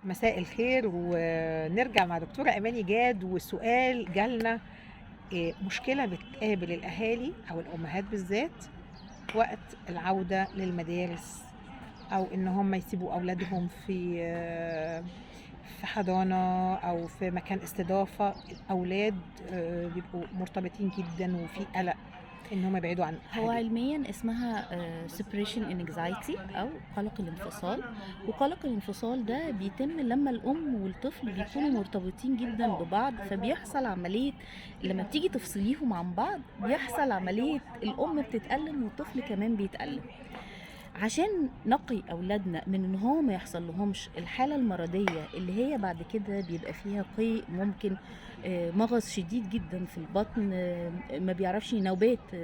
مساء الخير، ونرجع مع دكتورة أماني جاد. وسؤال جالنا، مشكلة بتقابل الأهالي أو الأمهات بالذات وقت العودة للمدارس، أو إن هم يسيبوا أولادهم في حضانة أو في مكان استضافة. الأولاد بيبقوا مرتبطين جدا وفي قلق إن هم يبعدوا عن هو أهاليهم. علميا اسمها separation anxiety أو قلق الانفصال. وقلق الانفصال ده بيتم لما الأم والطفل بيكونوا مرتبطين جدا ببعض، فبيحصل عملية لما بتيجي تفصليهم عن بعض بيحصل عملية الأم بتتألم والطفل كمان بيتألم. عشان نقي أولادنا من إن هو ما يحصل لهمش الحالة المرضية اللي هي بعد كده بيبقى فيها قيء ممكن، مغص شديد جدا في البطن، ما بيعرفش نوبات،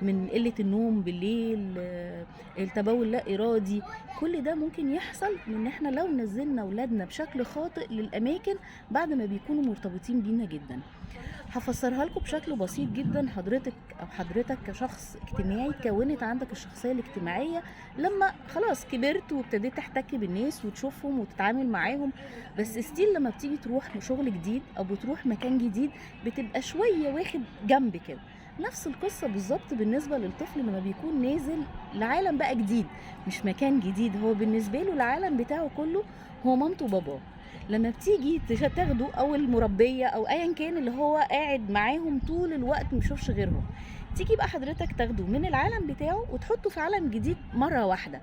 من قلة النوم بالليل، التبول لا إرادي. كل ده ممكن يحصل من إن احنا لو نزلنا أولادنا بشكل خاطئ للأماكن بعد ما بيكونوا مرتبطين بينا جدا. هفسرها لكم بشكل بسيط جدا. حضرتك او حضرتك كشخص اجتماعي كونت عندك الشخصيه الاجتماعيه لما خلاص كبرت وابتديت تحتك بالناس وتشوفهم وتتعامل معاهم، بس ستيل لما بتيجي تروح شغل جديد او بتروح مكان جديد بتبقى شويه واخد جنب كده. نفس القصة بالظبط بالنسبة للطفل لما بيكون نازل لعالم بقى جديد، مش مكان جديد، هو بالنسبة له العالم بتاعه كله هو مامته وباباه. لما بتيجي تاخده او المربيه او ايا كان اللي هو قاعد معاهم طول الوقت مشوفش غيرهم، تيجي بقى حضرتك تاخده من العالم بتاعه وتحطه في عالم جديد مره واحده،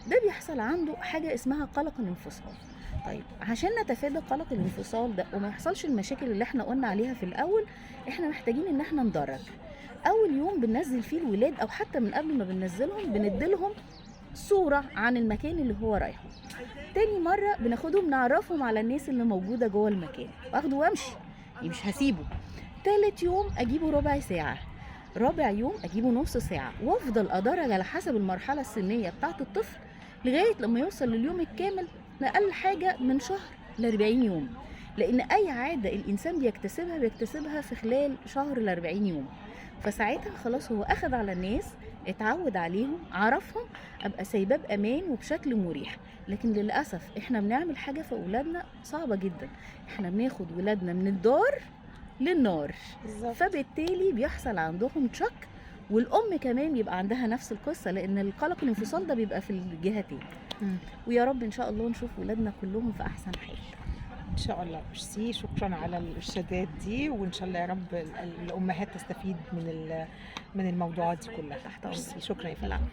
ده بيحصل عنده حاجه اسمها قلق الانفصال. طيب عشان نتفادى قلق الانفصال ده وما يحصلش المشاكل اللي احنا قلنا عليها في الاول، احنا محتاجين ان احنا ندرج. اول يوم بننزل فيه الولاد او حتى من قبل ما بننزلهم بنديلهم صورة عن المكان اللي هو رايحه. تاني مرة بناخدهم نعرفهم على الناس اللي موجودة جوه المكان، واخده وامشي يعني مش هسيبه. تالت يوم اجيبه ربع ساعة، رابع يوم اجيبه نص ساعة، وافضل ادرج على حسب المرحلة السنية بتاعت الطفل لغاية لما يوصل لليوم الكامل، اقل حاجة من شهر ل40 يوم. لان اي عادة الانسان بيكتسبها في خلال شهر ل40 يوم، فساعتها خلاص هو اخد على الناس، اتعود عليهم، عرفهم، ابقى سايباه بامان وبشكل مريح. لكن للاسف احنا بنعمل حاجه في اولادنا صعبه جدا، احنا بناخد ولادنا من الدار للنار، بالظبط. فبالتالي بيحصل عندهم شك، والام كمان بيبقى عندها نفس القصه لان القلق الانفصال ده بيبقى في الجهتين. مم. ويا رب ان شاء الله نشوف ولادنا كلهم في احسن حال. إن شاء الله. ميرسي، شكرا على الإرشادات دي، وإن شاء الله يا رب الأمهات تستفيد من الموضوعات دي كلها. تحت ميرسي، امرك. شكرا يا فندم. العفو.